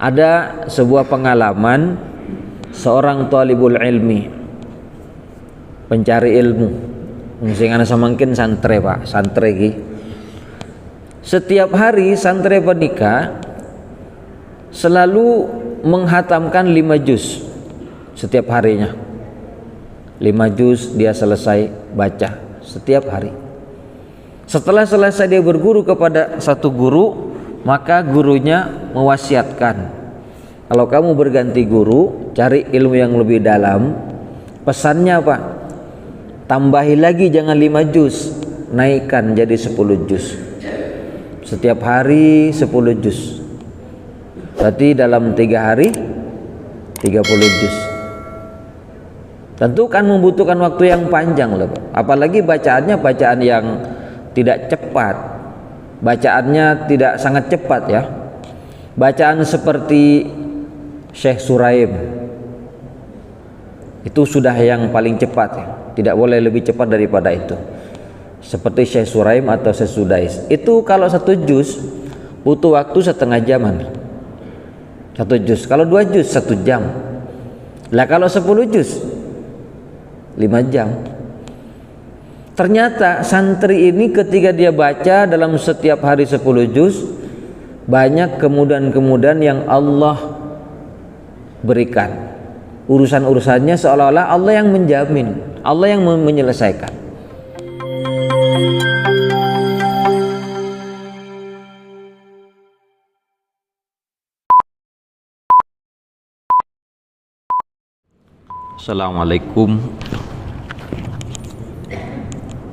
Ada sebuah pengalaman seorang talibul ilmi, pencari ilmu, sing ana samangkin santre Pak, santre iki. Setiap hari santre penika selalu menghatamkan 5 juz setiap harinya. 5 juz dia selesai baca setiap hari. Setelah selesai dia berguru kepada satu guru, maka gurunya mewasiatkan, kalau kamu berganti guru, cari ilmu yang lebih dalam. Pesannya apa? Tambahi lagi, jangan 5 juz, naikkan jadi 10 juz. Setiap hari 10 juz. Berarti dalam 3 hari 30 juz. Tentu kan membutuhkan waktu yang panjang loh. Apalagi bacaannya bacaan yang tidak cepat. Bacaannya tidak sangat cepat ya. Bacaan seperti Syekh Suraim itu sudah yang paling cepat ya. Tidak boleh lebih cepat daripada itu. Seperti Syekh Suraim atau Syekh Sudais. Itu kalau 1 juz butuh waktu setengah jaman. 1 juz. Kalau 2 juz 1 jam. Lah kalau 10 juz 5 jam. Ternyata santri ini ketika dia baca dalam setiap hari 10 juz, banyak kemudahan-kemudahan yang Allah berikan. Urusan-urusannya seolah-olah Allah yang menjamin, Allah yang menyelesaikan. Assalamualaikum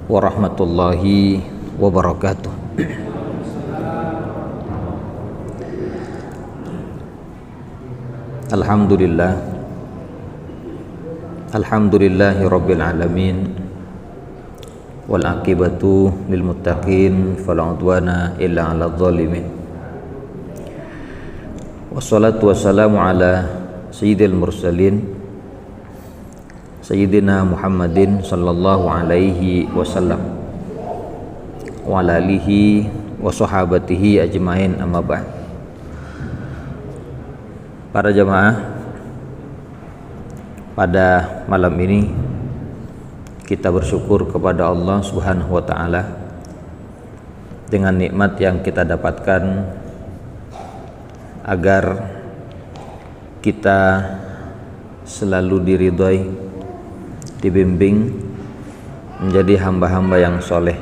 warahmatullahi wabarakatuh. Alhamdulillah, alhamdulillahi rabbil alamin, wal aqibatu lil muttaqin, fala udwana illa 'alal zalimin. Wassalatu wassalamu ala sayyidil mursalin Sayyidina Muhammadin sallallahu alaihi wasallam wa ala alihi wa sahabatihi ajmain, amma ba'd. Para jamaah, pada malam ini kita bersyukur kepada Allah Subhanahu wa taala dengan nikmat yang kita dapatkan agar kita selalu diridhoi, dibimbing menjadi hamba-hamba yang soleh.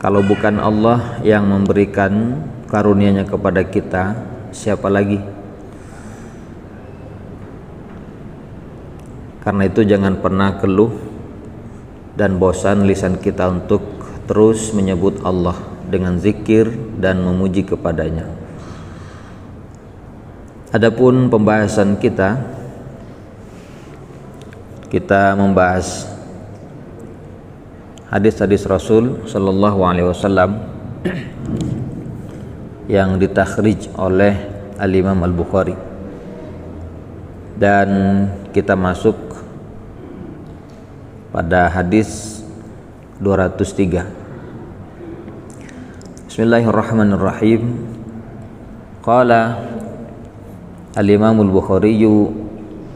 Kalau bukan Allah yang memberikan karunia-Nya kepada kita, siapa lagi? Karena itu jangan pernah keluh dan bosan lisan kita untuk terus menyebut Allah dengan zikir dan memuji kepadanya. Adapun pembahasan kita membahas hadis-hadis Rasul sallallahu alaihi wasallam yang ditakhrij oleh Al-Imam Al-Bukhari, dan kita masuk pada hadis 203. Bismillahirrahmanirrahim. Qala Al-Imam Al-Bukhari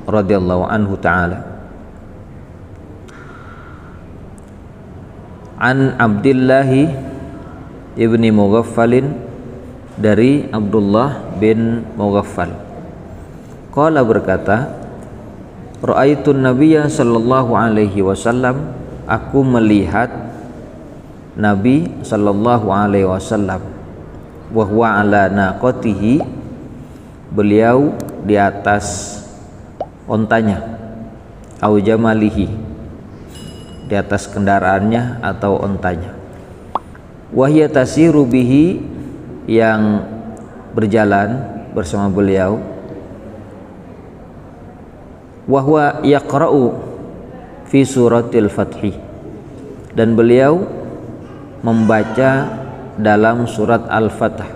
radhiyallahu anhu ta'ala, an Abdillahi ibni Mughaffalin, dari Abdullah bin Mughaffal. Qala, berkata, ra'aitun nabiyya sallallahu alaihi wasallam, aku melihat Nabi sallallahu alaihi wasallam, wa huwa ala naqatihi, beliau di atas ontanya, au jamalihi, di atas kendaraannya atau ontanya, wahya tasiru bihi, yang berjalan bersama beliau, wahwa yaqra'u fi suratil fathi, dan beliau membaca dalam surat Al-Fatah,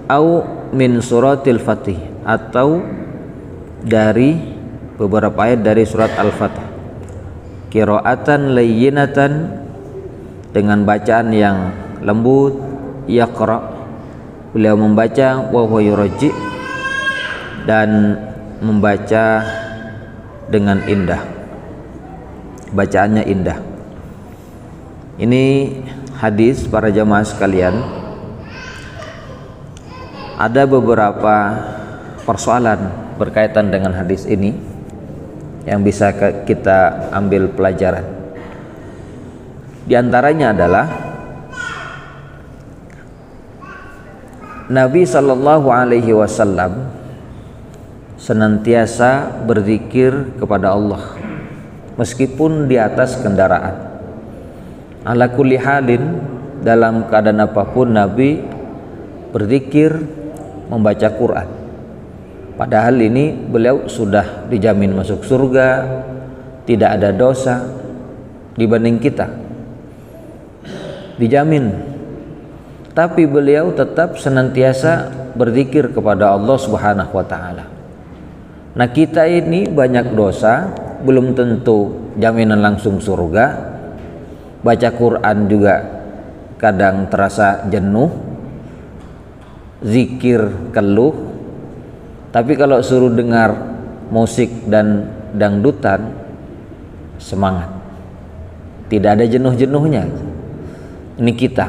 au min suratil fathi, atau dari beberapa ayat dari surat Al-Fatah, qira'atan layyinatan, dengan bacaan yang lembut, yaqra, beliau membaca wa huwa yurajji dan membaca dengan indah, bacaannya indah. Ini hadis para jamaah sekalian, ada beberapa persoalan berkaitan dengan hadis ini yang bisa kita ambil pelajaran. Di antaranya adalah Nabi sallallahu alaihi wasallam senantiasa berzikir kepada Allah meskipun di atas kendaraan. Ala kulli halin, dalam keadaan apapun Nabi berzikir, membaca Quran. Padahal ini beliau sudah dijamin masuk surga, tidak ada dosa dibanding kita, dijamin. Tapi beliau tetap senantiasa berzikir kepada Allah Subhanahu wa taala. Nah, kita ini banyak dosa, belum tentu jaminan langsung surga. Baca Quran juga kadang terasa jenuh, zikir keluh. Tapi kalau suruh dengar musik dan dangdutan, semangat, tidak ada jenuh-jenuhnya. Ini kita.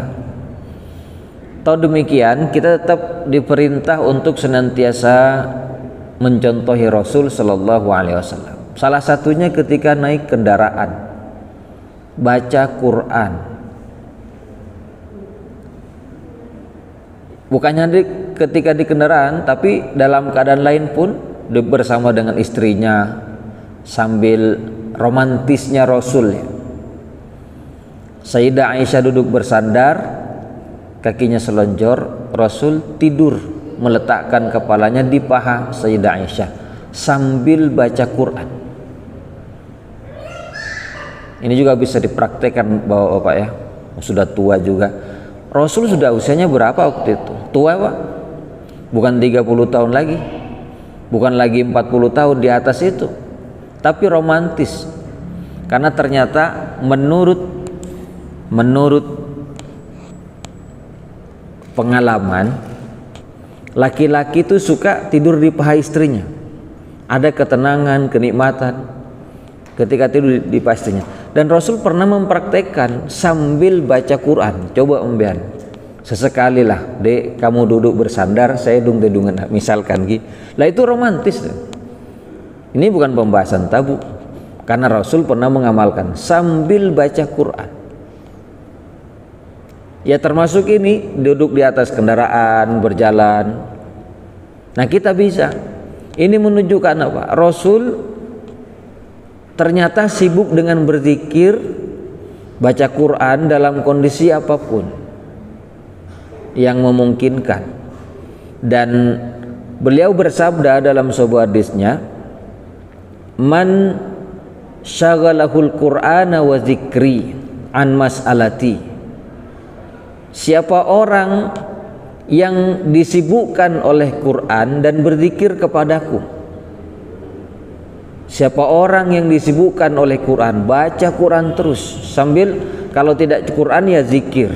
Tahu demikian, kita tetap diperintah untuk senantiasa mencontohi Rasul Sallallahu Alaihi Wasallam. Salah satunya ketika naik kendaraan, baca Quran. Bukannya ketika di kendaraan, tapi dalam keadaan lain pun bersama dengan istrinya, sambil romantisnya Rasul. Sayyidah Aisyah duduk bersandar, kakinya selonjor, Rasul tidur meletakkan kepalanya di paha Sayyidah Aisyah sambil baca Quran. Ini juga bisa dipraktekkan bapak-bapak ya, sudah tua juga. Rasul sudah usianya berapa waktu itu? Tua Pak? Bukan 30 tahun lagi, bukan lagi 40 tahun, di atas itu. Tapi romantis, karena ternyata menurut pengalaman, laki-laki itu suka tidur di paha istrinya. Ada ketenangan, kenikmatan ketika tidur di paha istrinya. Dan Rasul pernah mempraktekkan sambil baca Quran. Coba umbian, sesekali lah, dek kamu duduk bersandar, saya dung-dungan, misalkan gitu. Lah itu romantis. Ini bukan pembahasan tabu, karena Rasul pernah mengamalkan sambil baca Quran. Ya termasuk ini duduk di atas kendaraan, berjalan. Nah kita bisa. Ini menunjukkan apa? Rasul ternyata sibuk dengan berzikir, baca Quran dalam kondisi apapun yang memungkinkan. Dan beliau bersabda dalam sebuah hadisnya, man syaghalahul Qur'ana wa zikri an mas'alati, siapa orang yang disibukkan oleh Quran dan berzikir kepadaku. Siapa orang yang disibukkan oleh Quran, baca Quran terus sambil, kalau tidak Quran ya zikir,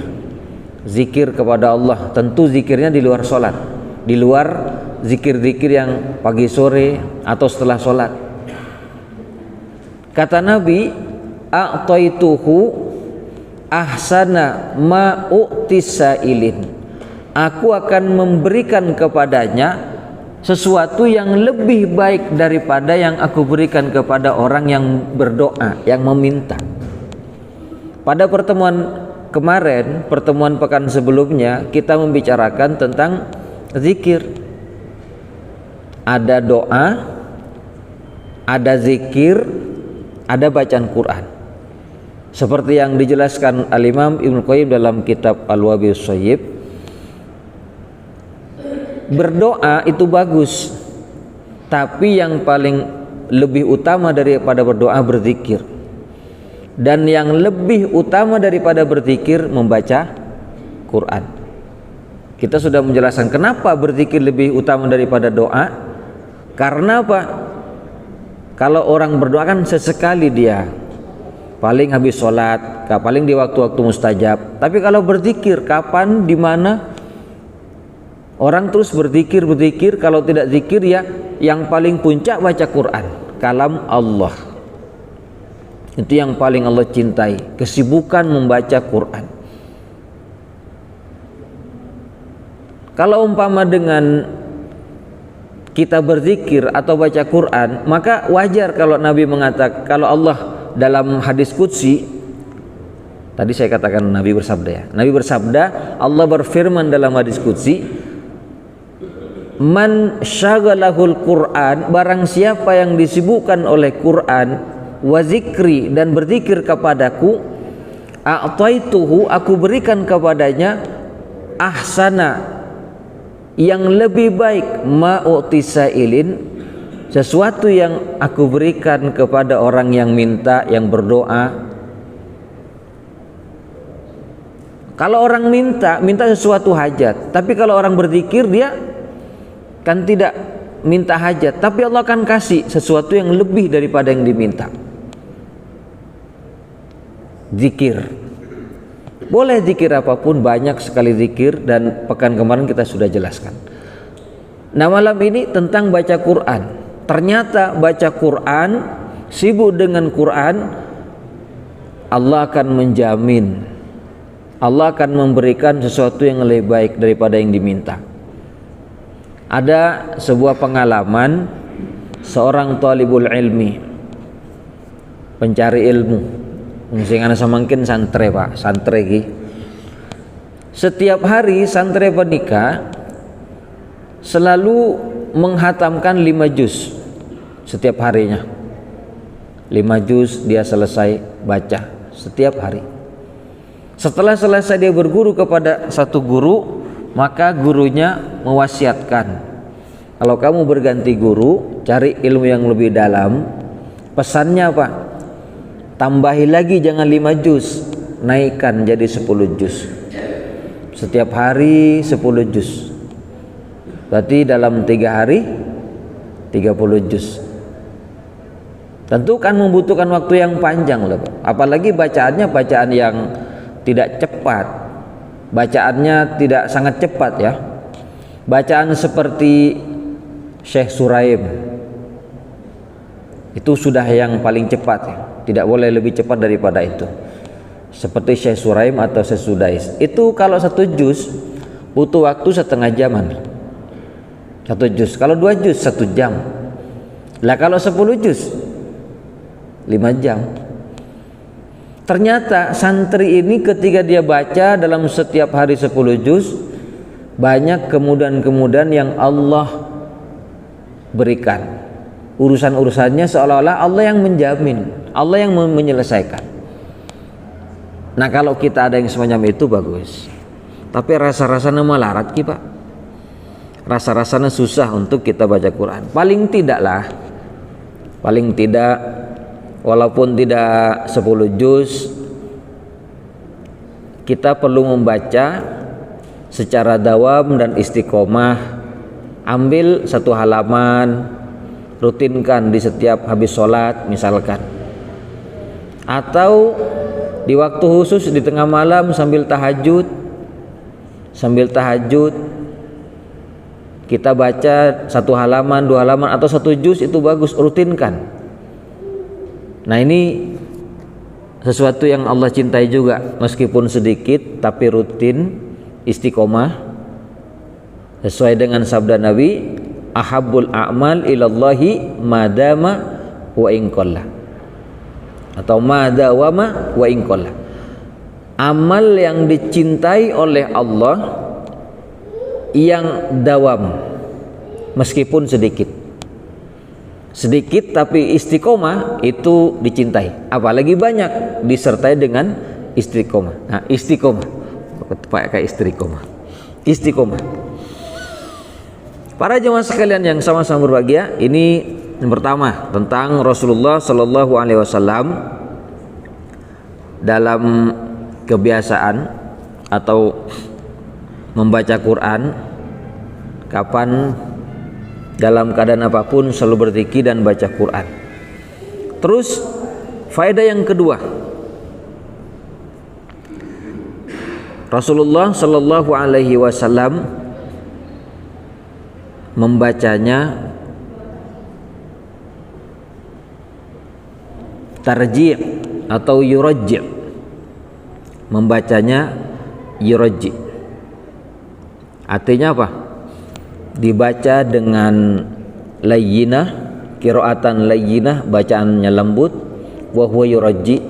zikir kepada Allah. Tentu zikirnya di luar sholat, di luar zikir-zikir yang pagi sore atau setelah sholat. Kata Nabi, a'taituhu ahsana ma u'tisailin, aku akan memberikan kepadanya sesuatu yang lebih baik daripada yang aku berikan kepada orang yang berdoa, yang meminta. Pada pertemuan kemarin, pertemuan pekan sebelumnya, kita membicarakan tentang zikir. Ada doa, ada zikir, ada bacaan Quran. Seperti yang dijelaskan Al-Imam Ibnu Qayyim dalam kitab Al-Wabil Shayyib, berdoa itu bagus, tapi yang paling lebih utama daripada berdoa berzikir. Dan yang lebih utama daripada berzikir membaca Quran. Kita sudah menjelaskan kenapa berzikir lebih utama daripada doa. Karena apa? Kalau orang berdoa kan sesekali dia, paling habis sholat, paling di waktu-waktu mustajab. Tapi kalau berzikir kapan, di mana, Orang terus berzikir, kalau tidak zikir ya yang paling puncak baca Quran, kalam Allah. Itu yang paling Allah cintai, kesibukan membaca Quran. Kalau umpama dengan kita berzikir atau baca Quran, maka wajar kalau Nabi mengatakan, kalau Allah dalam hadis qudsi, tadi saya katakan Nabi bersabda ya. Nabi bersabda, Allah berfirman dalam hadis qudsi, man syaghalahul Quran, barang siapa yang disibukkan oleh Quran, wa zikri, dan berzikir kepadaku, a'taituhu, aku berikan kepadanya, ahsana, yang lebih baik, ma'utisailin, sesuatu yang aku berikan kepada orang yang minta, yang berdoa. Kalau orang minta sesuatu hajat, tapi kalau orang berzikir dia kan tidak minta hajat, tapi Allah akan kasih sesuatu yang lebih daripada yang diminta. Zikir, boleh zikir apapun, banyak sekali zikir, dan pekan kemarin kita sudah jelaskan. Nah, malam ini tentang baca Quran. Ternyata baca Quran, sibuk dengan Quran, Allah akan menjamin, Allah akan memberikan sesuatu yang lebih baik daripada yang diminta. Ada sebuah pengalaman seorang talibul ilmi, pencari ilmu, sing ana samangkin santre Pak, santre iki. Setiap hari santre penika selalu menghatamkan 5 juz setiap harinya. 5 juz dia selesai baca setiap hari. Setelah selesai dia berguru kepada satu guru, maka gurunya mewasiatkan, kalau kamu berganti guru, cari ilmu yang lebih dalam. Pesannya apa? Tambahi lagi, jangan 5 juz, naikkan jadi 10 juz. Setiap hari 10 juz. Berarti dalam 3 hari 30 juz. Tentu kan membutuhkan waktu yang panjang loh, apalagi bacaannya bacaan yang tidak cepat, bacaannya tidak sangat cepat ya. Bacaan seperti Syekh Suraim itu sudah yang paling cepat ya, tidak boleh lebih cepat daripada itu. Seperti Syekh Suraim atau Syekh Sudais, itu kalau 1 juz butuh waktu setengah jaman. 1 juz, kalau 2 juz 1 jam. Lah kalau 10 juz 5 jam. Ternyata santri ini ketika dia baca dalam setiap hari 10 juz, banyak kemudahan-kemudahan yang Allah berikan. Urusan-urusannya seolah-olah Allah yang menjamin, Allah yang menyelesaikan. Nah, kalau kita ada yang semacam itu bagus. Tapi rasa-rasanya melarat ki Pak. Rasa-rasanya susah untuk kita baca Quran. Paling tidak walaupun tidak 10 juz, kita perlu membaca secara dawam dan istiqomah. Ambil 1 halaman, rutinkan di setiap habis sholat misalkan, atau di waktu khusus di tengah malam sambil tahajud kita baca 1 halaman, 2 halaman atau 1 juz, itu bagus, rutinkan. Nah, ini sesuatu yang Allah cintai juga, meskipun sedikit tapi rutin, istiqomah, sesuai dengan sabda Nabi, ahabbul a'mal ilallahi madama wa in qalla, atau madawama wa in qalla. Amal yang dicintai oleh Allah yang dawam meskipun sedikit tapi istiqomah itu dicintai, apalagi banyak disertai dengan istiqomah. Nah, istiqomah pakai istiqomah. Para jemaah sekalian yang sama-sama berbahagia, ini yang pertama tentang Rasulullah Shallallahu Alaihi Wasallam dalam kebiasaan atau membaca Quran, kapan, dalam keadaan apapun selalu berzikir dan baca Quran. Terus faedah yang kedua, Rasulullah Shallallahu Alaihi Wasallam membacanya tarji' atau yurajji'. Membacanya yurajji'. Artinya apa? Dibaca dengan layyinah, qiraatan layyinah, bacaannya lembut, wa huwa yurajji',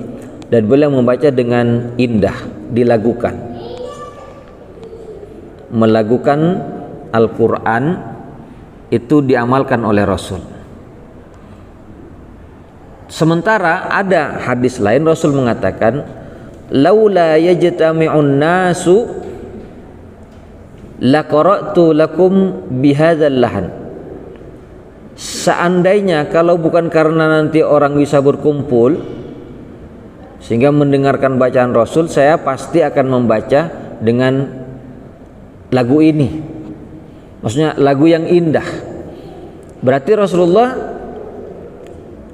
dan beliau membaca dengan indah, dilagukan. Melagukan Al-Qur'an itu diamalkan oleh Rasul. Sementara ada hadis lain Rasul mengatakan, laula yajtami'un nasu laqara'tu lakum bihadzal lahan. Seandainya kalau bukan karena nanti orang bisa berkumpul sehingga mendengarkan bacaan Rasul, saya pasti akan membaca dengan lagu ini. Maksudnya lagu yang indah. Berarti Rasulullah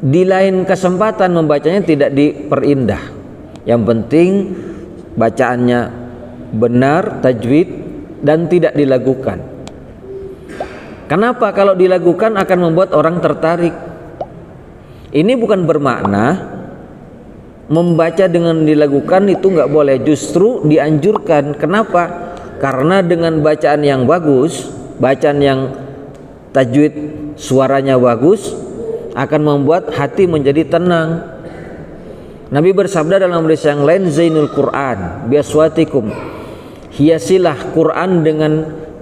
di lain kesempatan membacanya tidak diperindah. Yang penting bacaannya benar, tajwid, dan tidak dilagukan. Kenapa? Kalau dilagukan akan membuat orang tertarik. Ini bukan bermakna membaca dengan dilagukan itu nggak boleh, justru dianjurkan. Kenapa? Karena dengan bacaan yang bagus, bacaan yang tajwid, suaranya bagus, akan membuat hati menjadi tenang. Nabi bersabda dalam hadis yang lain, zainul Quran biaswatikum, hiasilah Quran dengan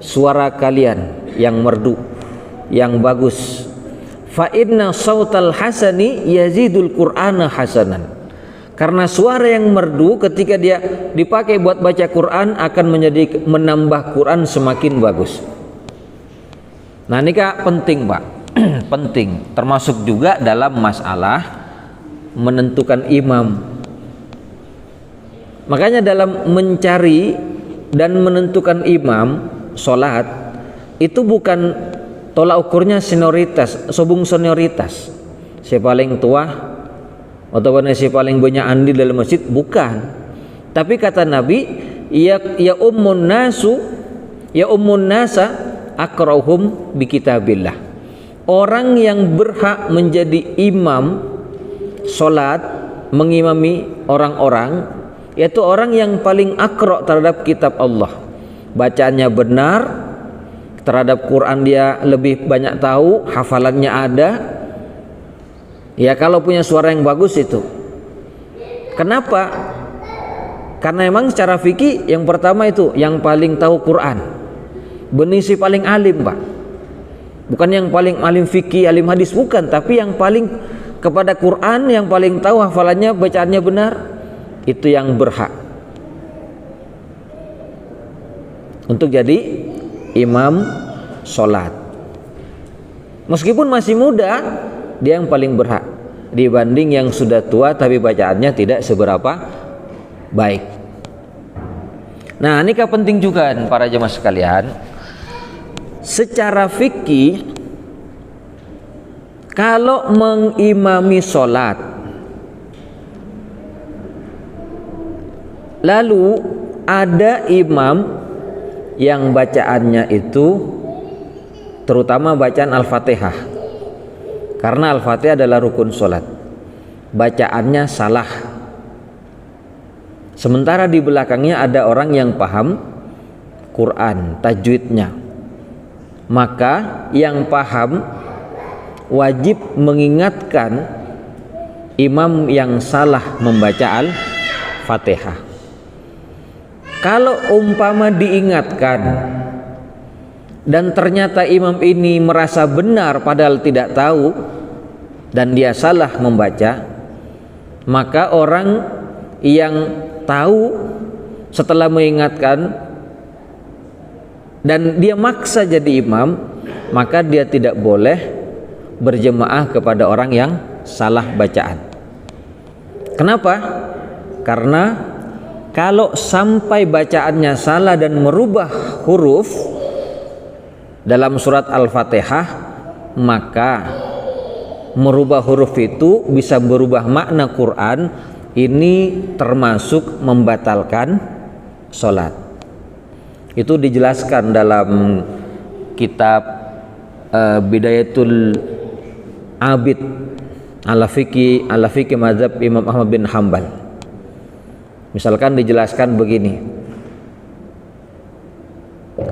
suara kalian yang merdu, yang bagus. Fa inna sautal hasani yazidul Qur'ana hasanan. Karena suara yang merdu ketika dia dipakai buat baca Quran akan menambah Quran semakin bagus. Nah, ini Kak penting, Pak. Penting, termasuk juga dalam masalah menentukan imam. Makanya dalam mencari dan menentukan imam sholat itu bukan tolak ukurnya senioritas, sobung senioritas, si paling tua atau si paling banyak andil dalam masjid, bukan. Tapi kata Nabi, ya ummun nasa aqra'uhum bi kitabillah. Orang yang berhak menjadi imam sholat, mengimami orang-orang, yaitu orang yang paling akro terhadap kitab Allah, bacaannya benar, terhadap Quran dia lebih banyak tahu, hafalannya ada. Ya, kalau punya suara yang bagus itu. Kenapa? Karena memang secara fikih yang pertama itu yang paling tahu Quran, benisi paling alim, Pak. Bukan yang paling alim fikih, alim hadis, bukan, tapi yang paling kepada Quran, yang paling tahu hafalannya, bacaannya benar, itu yang berhak untuk jadi imam sholat. Meskipun masih muda, dia yang paling berhak dibanding yang sudah tua tapi bacaannya tidak seberapa baik. Nah, ini penting juga para jemaah sekalian. Secara fikih, kalau mengimami sholat lalu ada imam yang bacaannya itu terutama bacaan Al-Fatihah, karena Al-Fatihah adalah rukun sholat, bacaannya salah, sementara di belakangnya ada orang yang paham Quran, tajwidnya, maka yang paham wajib mengingatkan imam yang salah membaca Al-Fatihah. Kalau umpama diingatkan dan ternyata imam ini merasa benar padahal tidak tahu dan dia salah membaca, maka orang yang tahu setelah mengingatkan dan dia maksa jadi imam, maka dia tidak boleh berjemaah kepada orang yang salah bacaan. Kenapa? Karena kalau sampai bacaannya salah dan merubah huruf dalam surat Al-Fatihah, maka merubah huruf itu bisa berubah makna Quran. Ini termasuk membatalkan sholat. Itu dijelaskan dalam kitab Bidayatul Abid ala fikih mazhab Imam Ahmad bin Hambal. Misalkan dijelaskan begini,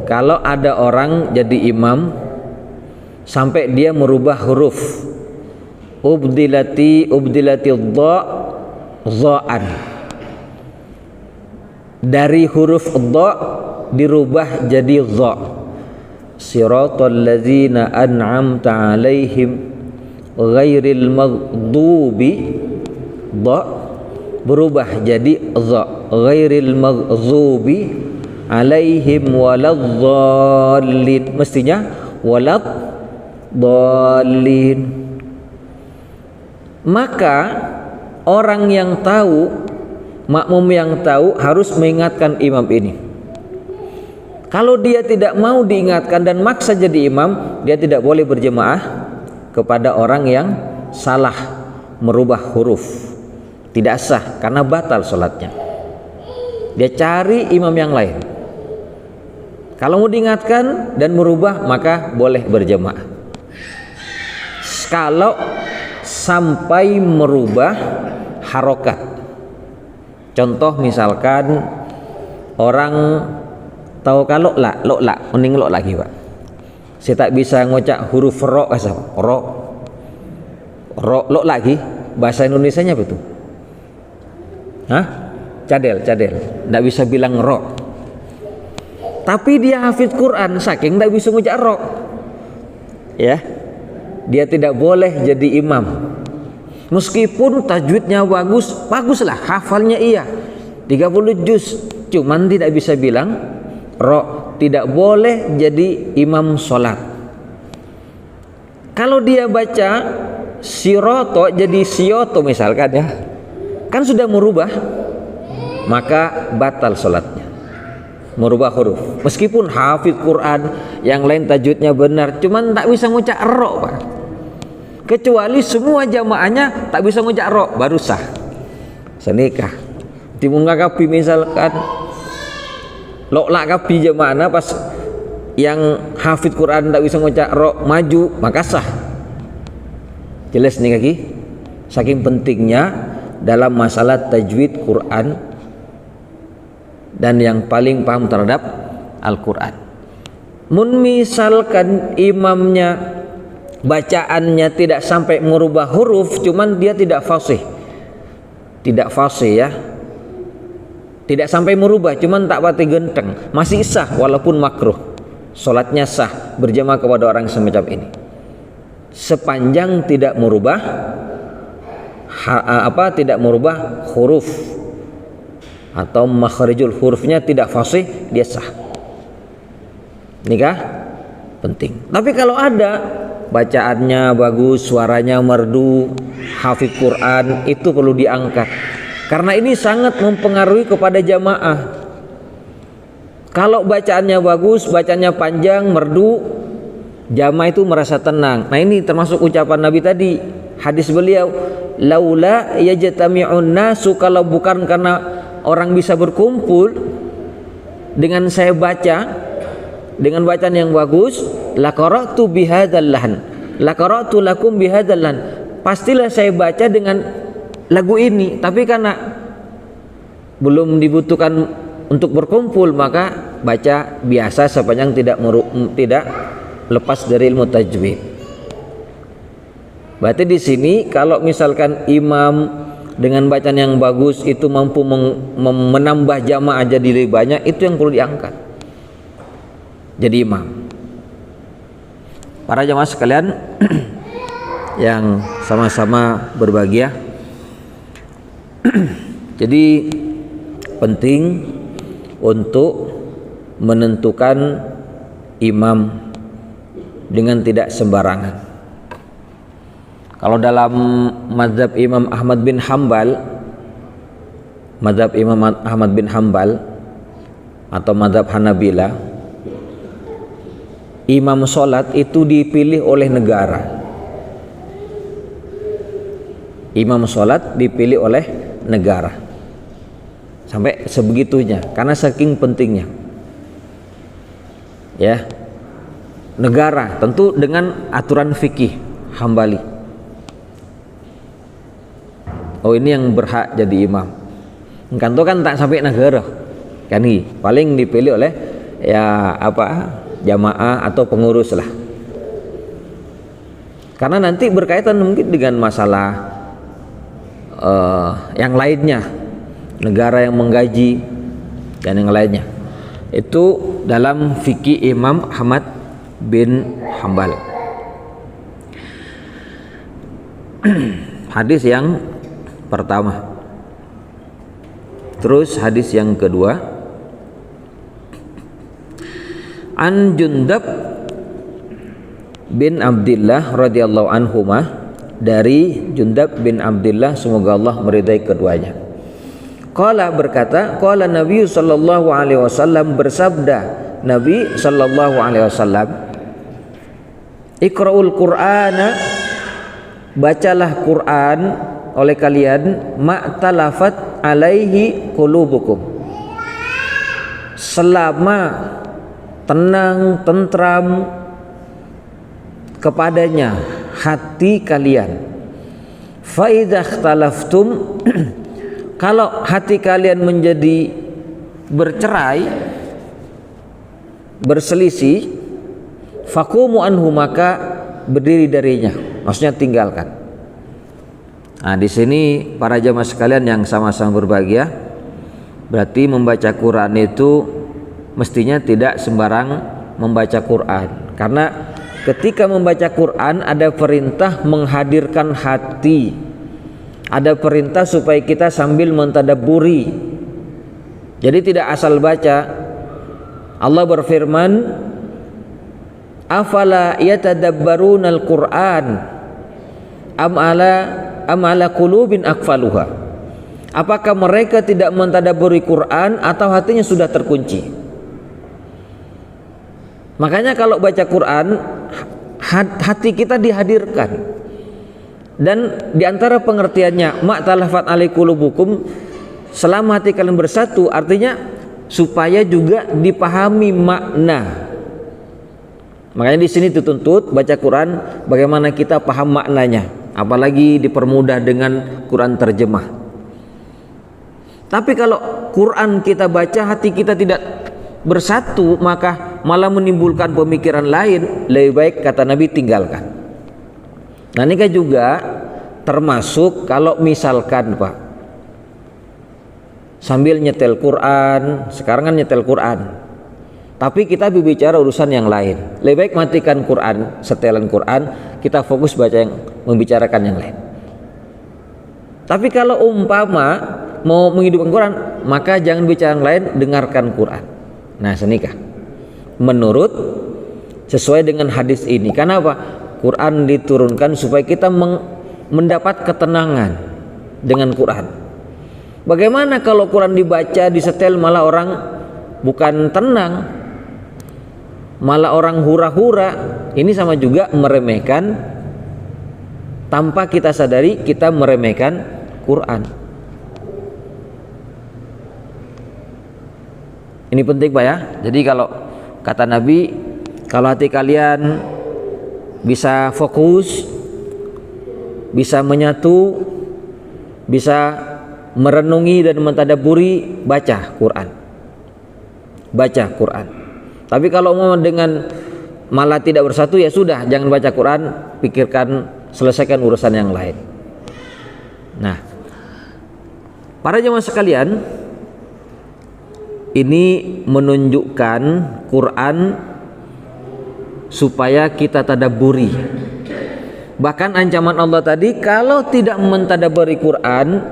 kalau ada orang jadi imam sampai dia merubah huruf, ubdilati dha dha'an, dari huruf dha dirubah jadi dha, siratal ladzina an'amta 'alaihim ghairil maghdubi, dha berubah jadi dha, ghairil maghdubi 'alaihim waladzallin, mestinya waladzallin. Maka orang yang tahu, makmum yang tahu harus mengingatkan imam ini. Kalau dia tidak mau diingatkan dan maksa jadi imam, dia tidak boleh berjemaah kepada orang yang salah merubah huruf. Tidak sah karena batal sholatnya. Dia cari imam yang lain. Kalau mau diingatkan dan merubah, maka boleh berjemaah. Kalau sampai merubah harokat, contoh misalkan orang tahu kalau lo mending lo lagi pak, saya tak bisa ngocak huruf ro, lo lagi, bahasa Indonesianya betul, cadel, ndak bisa bilang ro, tapi dia hafid Quran, saking ndak bisa ngocak ro, ya, dia tidak boleh jadi imam. Meskipun tajwidnya baguslah, hafalnya iya 30 juz, cuman tidak bisa bilang ro, tidak boleh jadi imam sholat. Kalau dia baca siroto jadi sioto misalkan ya, kan sudah merubah, maka batal sholatnya, merubah huruf. Meskipun hafid Quran, yang lain tajwidnya benar, cuman tak bisa ngucap ro pak. Kecuali semua jamaahnya tak bisa ngucap ro, baru sah senikah. Dimungkapi misalkan lo kapi jamaahnya pas yang hafid Quran tak bisa ngucap ro maju, maka sah. Jelas nih kaki, saking pentingnya dalam masalah tajwid Quran dan yang paling paham terhadap Al-Quran. Mun misalkan imamnya bacaannya tidak sampai merubah huruf, cuman dia tidak fasih ya, tidak sampai merubah, cuman tak pati genteng, masih sah walaupun makruh, sholatnya sah berjamaah kepada orang semacam ini, sepanjang tidak merubah tidak merubah huruf atau makhrijul hurufnya tidak fasih, dia sah. Nikah penting. Tapi kalau ada bacaannya bagus, suaranya merdu, hafid Quran, itu perlu diangkat karena ini sangat mempengaruhi kepada jamaah. Kalau bacaannya bagus, bacaannya panjang, merdu, jamaah itu merasa tenang. Nah ini termasuk ucapan Nabi tadi, hadis beliau, laula yajtami'un nasu, kalau bukan karena orang bisa berkumpul dengan saya baca dengan bacaan yang bagus, la qara'tu bihadzal lahn, la qara'tu lakum bihadzal lahn, pastilah saya baca dengan lagu ini, tapi karena belum dibutuhkan untuk berkumpul, maka baca biasa sepanjang tidak lepas dari ilmu tajwid. Berarti di sini kalau misalkan imam dengan bacaan yang bagus itu mampu menambah jamaah jadi lebih banyak, itu yang perlu diangkat jadi imam. Para jamaah sekalian yang sama-sama berbahagia, jadi penting untuk menentukan imam dengan tidak sembarangan. Kalau dalam mazhab Imam Ahmad bin Hambal, mazhab Imam Ahmad bin Hambal atau mazhab Hanabila, imam sholat itu dipilih oleh negara. Imam sholat dipilih oleh negara, sampai sebegitunya karena saking pentingnya ya. negara, tentu dengan aturan fikih Hambali. Oh, ini yang berhak jadi imam. Kanto kan tak sampai negara. Kan ini paling dipilih oleh ya jamaah atau pengurus lah. Karena nanti berkaitan mungkin dengan masalah yang lainnya, negara yang menggaji dan yang lainnya. Itu dalam fikih Imam Ahmad bin Hambal. Hadis yang pertama. Terus hadis yang kedua, an Jundab bin Abdullah radhiyallahu anhuma, dari Jundab bin Abdullah, semoga Allah meridai keduanya. Qala, berkata, qala Nabi sallallahu alaihi wasallam, bersabda Nabi sallallahu alaihi wasallam, Iqra'ul Qur'ana, bacalah Quran oleh kalian, ma'talafat alaihi qulubukum, selama tenang, tentram kepadanya hati kalian. Fa idza ikhtalaftum, kalau hati kalian menjadi bercerai, berselisih, faqumu anhu, maka berdiri darinya, maksudnya tinggalkan. Nah, di sini para jamaah sekalian yang sama-sama berbahagia, berarti membaca Quran itu mestinya tidak sembarang membaca Quran, karena ketika membaca Quran ada perintah menghadirkan hati, ada perintah supaya kita sambil mentadabburi. Jadi tidak asal baca. Allah berfirman, afala yatadabbarunal Qur'an am ala qulubin aqfaluha, apakah mereka tidak mentadabburi Quran atau hatinya sudah terkunci? Makanya kalau baca Quran, hati kita dihadirkan. Dan diantara pengertiannya ma'talafat alaihi qulubukum, selama hati kalian bersatu, artinya supaya juga dipahami makna. Makanya di sini dituntut baca Quran bagaimana kita paham maknanya, apalagi dipermudah dengan Quran terjemah. Tapi kalau Quran kita baca hati kita tidak bersatu, maka malah menimbulkan pemikiran lain. Lebih baik, kata Nabi, tinggalkan. Nah, ini kan juga termasuk kalau misalkan Pak sambil nyetel Quran, sekarang kan nyetel Quran, tapi kita berbicara urusan yang lain. Lebih baik matikan Quran, setelan Quran, kita fokus baca yang membicarakan yang lain. Tapi kalau umpama mau menghidupkan Quran, maka jangan bicara yang lain, dengarkan Quran. Nah, senikah menurut sesuai dengan hadis ini. Kenapa? Quran diturunkan supaya kita mendapat ketenangan dengan Quran. Bagaimana kalau Quran dibaca, disetel, malah orang bukan tenang, malah orang hura-hura? Ini sama juga meremehkan, tanpa kita sadari kita meremehkan Quran. Ini penting Pak ya. Jadi kalau kata Nabi, kalau hati kalian bisa fokus, bisa menyatu, bisa merenungi dan mentadabburi, baca Quran. Baca Quran. Tapi kalau mau dengan malah tidak bersatu, ya sudah, jangan baca Quran, pikirkan, selesaikan urusan yang lain. Nah, para jemaah sekalian, ini menunjukkan Quran supaya kita tadabburi. Bahkan ancaman Allah tadi, kalau tidak mentadabburi Quran,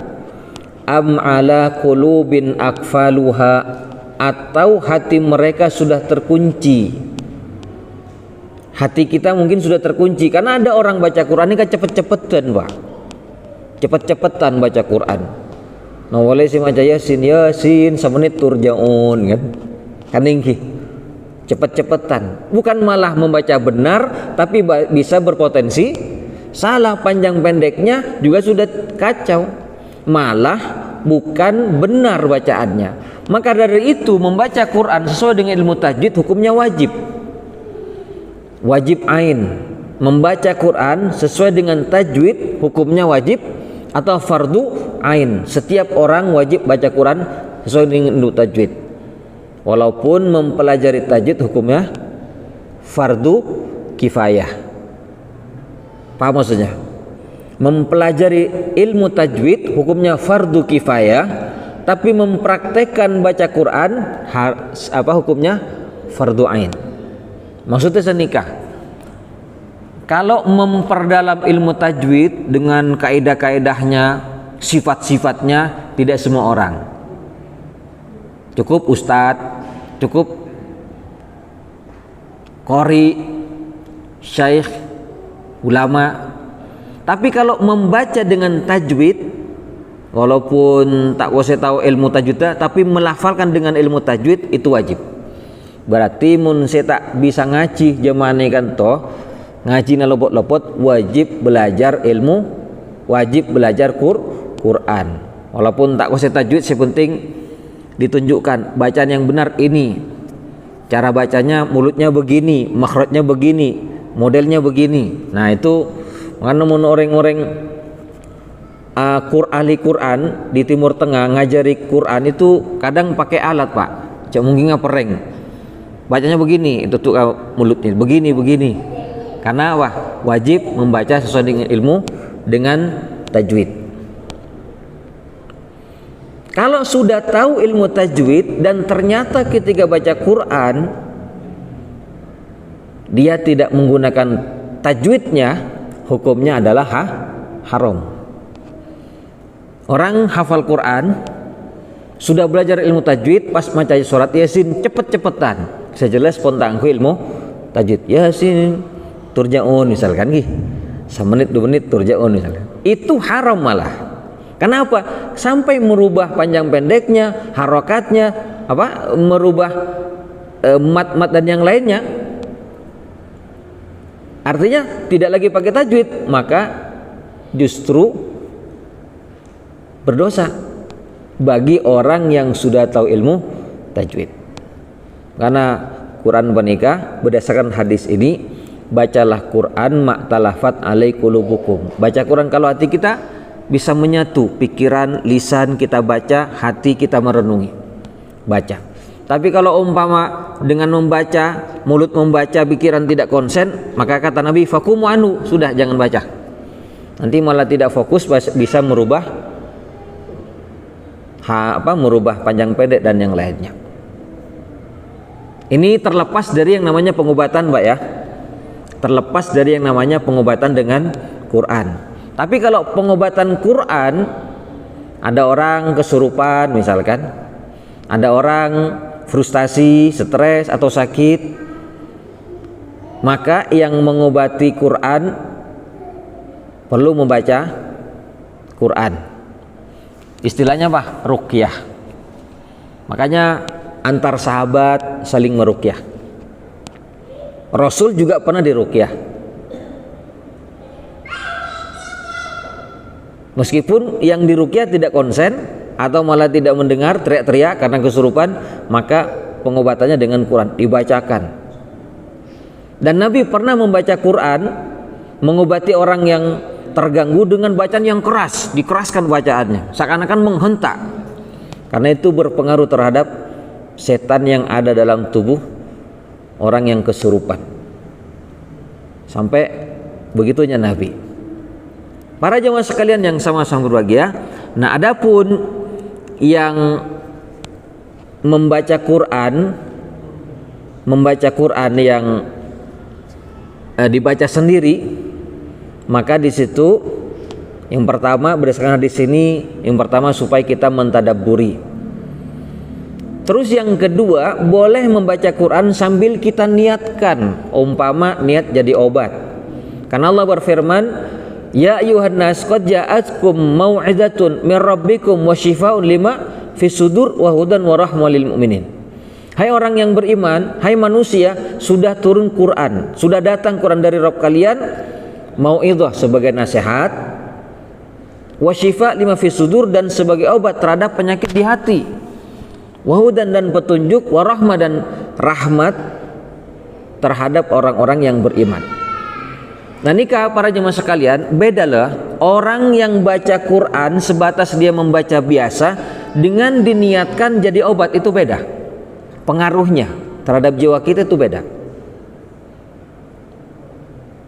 am ala qulubin aqfaluha, atau hati mereka sudah terkunci. Hati kita mungkin sudah terkunci, karena ada orang baca Quran ini kan cepet-cepetan Pak, cepet-cepetan baca Quran. Nah, boleh sih baca Yasin semenit turjaun kan tinggi, cepet-cepetan, bukan malah membaca benar, tapi bisa berpotensi salah, panjang pendeknya juga sudah kacau, malah bukan benar bacaannya. Maka dari itu membaca Quran sesuai dengan ilmu tajwid hukumnya wajib. wajib ain, membaca Quran sesuai dengan tajwid hukumnya wajib, atau fardu ain, setiap orang wajib baca Quran sesuai dengan tajwid. Walaupun mempelajari tajwid hukumnya fardu kifayah. Paham maksudnya? Mempelajari ilmu tajwid hukumnya fardu kifayah, tapi mempraktekkan baca Quran hukumnya fardu ain. Maksudnya senikah. Kalau memperdalam ilmu tajwid dengan kaidah-kaidahnya, sifat-sifatnya, tidak semua orang. Cukup ustadz, cukup qori, syekh, ulama. Tapi kalau membaca dengan tajwid, walaupun tak usah tahu ilmu tajwid, tapi melafalkan dengan ilmu tajwid itu wajib. Berarti mun saya tak bisa ngaji jamane kan toh, ngaji na lopot-lopot, wajib belajar ilmu, wajib belajar Quran. Walaupun tak usah tajwid, sepenting ditunjukkan bacaan yang benar ini. Cara bacanya mulutnya begini, makhrajnya begini, modelnya begini. Nah itu karena mun orang-orang ahli Quran di Timur Tengah ngajari Quran itu kadang pakai alat, Pak. Cak mungkin ngapereng. Bacanya begini, itu tuh mulutnya begini. Karena wajib membaca sesuai dengan ilmu dengan tajwid. Kalau sudah tahu ilmu tajwid dan ternyata ketika baca Quran dia tidak menggunakan tajwidnya, hukumnya adalah haram. Orang hafal Quran sudah belajar ilmu tajwid, pas baca surat Yasin cepet-cepetan, sejelas spontan ilmu tajwid. Yasin turja'un misalkan semenit 2 menit turja'un misalkan. Itu haram malah. Kenapa? Sampai merubah panjang pendeknya, harokatnya, merubah mat-mat dan yang lainnya. Artinya tidak lagi pakai tajwid, maka justru berdosa bagi orang yang sudah tahu ilmu tajwid. Karena Quran menikah berdasarkan hadis ini, bacalah Quran maktalafat alai qulubukum. Baca Quran kalau hati kita bisa menyatu, pikiran, lisan kita baca, hati kita merenungi. Baca. Tapi kalau umpama dengan membaca, mulut membaca, pikiran tidak konsen, maka kata Nabi fakumu anu, sudah jangan baca. Nanti malah tidak fokus, bisa merubah merubah panjang pendek dan yang lainnya. Ini terlepas dari yang namanya pengobatan, Mbak ya. Terlepas dari yang namanya pengobatan dengan Quran. Tapi kalau pengobatan Quran, ada orang kesurupan misalkan, ada orang frustasi, stres atau sakit, maka yang mengobati Quran perlu membaca Quran. Istilahnya apa? Ruqyah. Makanya antar sahabat saling meruqyah. Rasul juga pernah diruqyah. Meskipun yang diruqyah tidak konsen atau malah tidak mendengar, teriak-teriak karena kesurupan, maka pengobatannya dengan Quran, dibacakan. Dan Nabi pernah membaca Quran mengobati orang yang terganggu dengan bacaan yang keras, dikeraskan bacaannya, seakan-akan menghentak. Karena itu berpengaruh terhadap setan yang ada dalam tubuh orang yang kesurupan. Sampai begitunya Nabi. Para jemaah sekalian yang sama-sama berbahagia. Nah, adapun yang membaca Quran yang dibaca sendiri, maka di situ yang pertama berdasarkan hadis ini, yang pertama supaya kita mentadabburi. Terus yang kedua, boleh membaca Quran sambil kita niatkan, umpama niat jadi obat. Karena Allah berfirman, ya ayuhan nas qad ja'atkum mau'izatun min rabbikum wa shifaa'un lima fis sudur wa hudan wa rahmah lil mu'minin. Hai orang yang beriman, hai manusia, sudah turun Quran, sudah datang Quran dari Rabb kalian, mau'izah sebagai nasihat, wa shifa' lima fis sudur dan sebagai obat terhadap penyakit di hati, wa hudan dan petunjuk, wa rahmah dan rahmat terhadap orang-orang yang beriman. Nah nikah para jemaah sekalian, beda loh. Orang yang baca Quran sebatas dia membaca biasa dengan diniatkan jadi obat, itu beda. Pengaruhnya terhadap jiwa kita itu beda.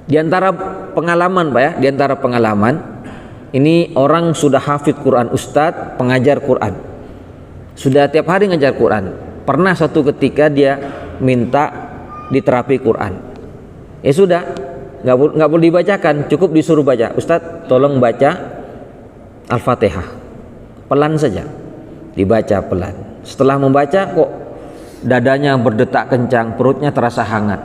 Di antara pengalaman Pak ya, di antara pengalaman ini orang sudah hafid Quran, ustadz pengajar Quran, sudah tiap hari ngajar Quran. Pernah suatu ketika dia minta diterapi Quran, ya sudah, nggak boleh dibacakan, cukup disuruh baca. Ustadz tolong baca Al-Fatihah, pelan saja, dibaca pelan. Setelah membaca kok dadanya berdetak kencang, perutnya terasa hangat.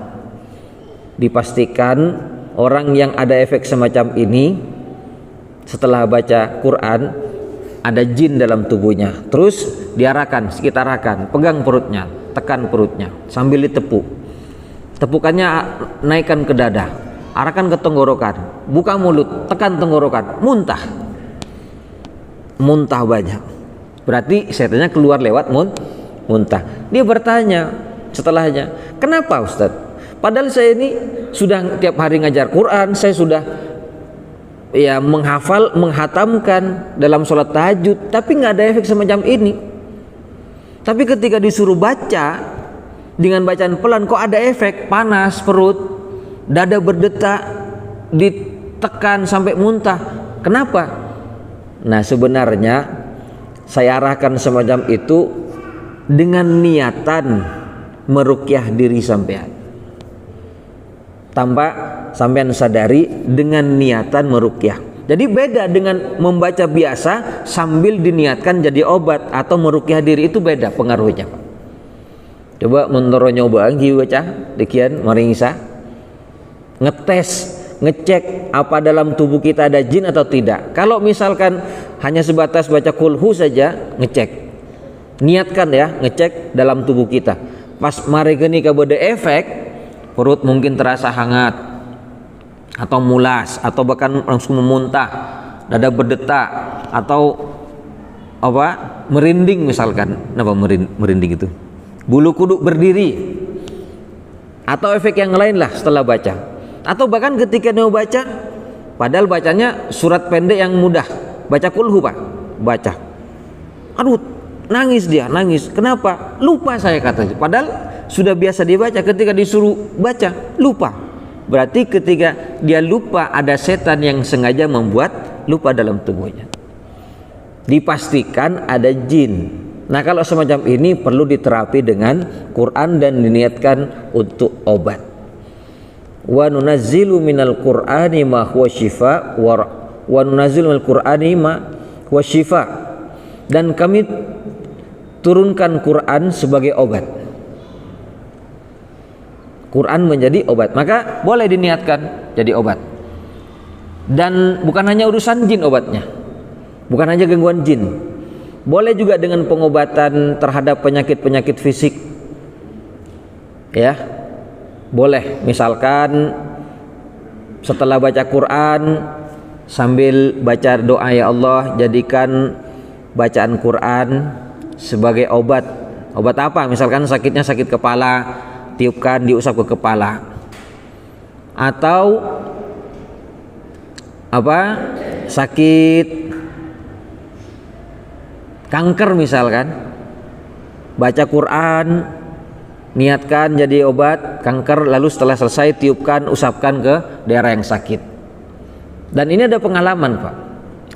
Dipastikan orang yang ada efek semacam ini setelah baca Quran ada jin dalam tubuhnya. Terus diarahkan, sekitar arahkan, pegang perutnya, tekan perutnya sambil ditepuk. Tepukannya naikkan ke dada, arahkan ke tenggorokan, buka mulut, tekan tenggorokan, muntah banyak. Berarti setannya keluar lewat muntah. Dia bertanya setelahnya, kenapa Ustadz? Padahal saya ini sudah tiap hari ngajar Quran, saya sudah ya menghafal, menghatamkan dalam sholat tahajud, tapi nggak ada efek semacam ini. Tapi ketika disuruh baca dengan bacaan pelan kok ada efek, panas perut, dada berdetak, ditekan sampai muntah. Kenapa? Nah sebenarnya saya arahkan semacam itu dengan niatan meruqyah diri sampean, tanpa sampean sadari, dengan niatan meruqyah. Jadi beda dengan membaca biasa sambil diniatkan jadi obat atau meruqyah diri, itu beda pengaruhnya Pak. Coba menurut nyoba baca dekian maringsa, ngetes, ngecek apa dalam tubuh kita ada jin atau tidak. Kalau misalkan hanya sebatas baca kulhu saja, ngecek, niatkan ya, ngecek dalam tubuh kita. Pas mari geni kabede efek, perut mungkin terasa hangat atau mulas atau bahkan langsung memuntah, dada berdetak atau apa merinding misalkan. Kenapa merinding itu? Bulu kuduk berdiri atau efek yang lain lah setelah baca. Atau bahkan ketika mau baca, padahal bacanya surat pendek yang mudah, baca kulhu Pak, baca, aduh nangis dia, nangis. Kenapa? Lupa saya katanya. Padahal sudah biasa dibaca, ketika disuruh baca lupa. Berarti ketika dia lupa ada setan yang sengaja membuat lupa dalam tubuhnya. Dipastikan ada jin. Nah kalau semacam ini perlu diterapi dengan Quran dan diniatkan untuk obat. Wa nunazzilu minal Qur'ani ma huwa shifa wa nunazzilu minal Qur'ani ma huwa shifa, dan kami turunkan Quran sebagai obat. Quran menjadi obat, maka boleh diniatkan jadi obat. Dan bukan hanya urusan jin obatnya, bukan hanya gangguan jin, boleh juga dengan pengobatan terhadap penyakit-penyakit fisik ya, boleh. Misalkan setelah baca Quran sambil baca doa, ya Allah jadikan bacaan Quran sebagai obat. Obat apa? Misalkan sakitnya sakit kepala, tiupkan, diusap ke kepala. Atau apa? Sakit kanker misalkan, baca Quran, niatkan jadi obat kanker, lalu setelah selesai tiupkan, usapkan ke daerah yang sakit. Dan ini ada pengalaman Pak,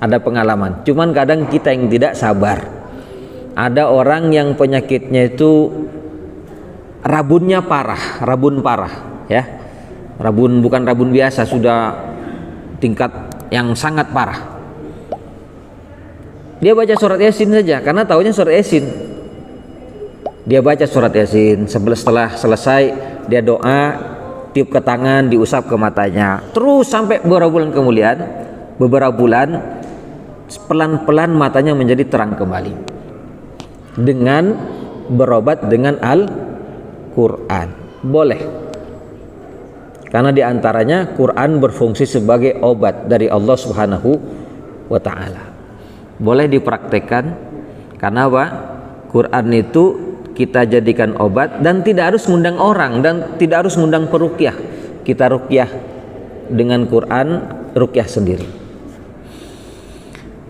ada pengalaman. Cuman kadang kita yang tidak sabar. Ada orang yang penyakitnya itu rabunnya parah, rabun parah ya. Rabun bukan rabun biasa, sudah tingkat yang sangat parah. Dia baca surat Yasin saja karena taunya surat Yasin. Dia baca surat Yasin, setelah selesai dia doa, tiup ke tangan, diusap ke matanya. Terus sampai beberapa bulan pelan-pelan matanya menjadi terang kembali dengan berobat dengan Al-Quran. Boleh, karena diantaranya Quran berfungsi sebagai obat dari Allah Subhanahu wa Ta'ala. Boleh dipraktekkan, karena apa? Quran itu kita jadikan obat, dan tidak harus ngundang orang dan tidak harus ngundang peruqyah. Kita ruqyah dengan Quran, ruqyah sendiri.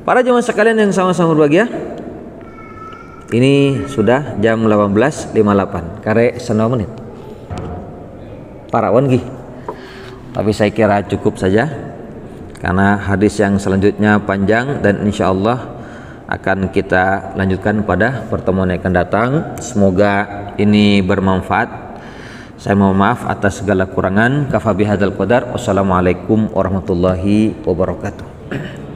Para jemaah sekalian yang sama-sama berbahagia, ini sudah jam 18.58, kare 9 menit. Para wangi. Tapi saya kira cukup saja karena hadis yang selanjutnya panjang dan insya Allah akan kita lanjutkan pada pertemuan yang akan datang. Semoga ini bermanfaat. Saya mohon maaf atas segala kurangan. Kafa bihadzal qadar. Wassalamualaikum warahmatullahi wabarakatuh.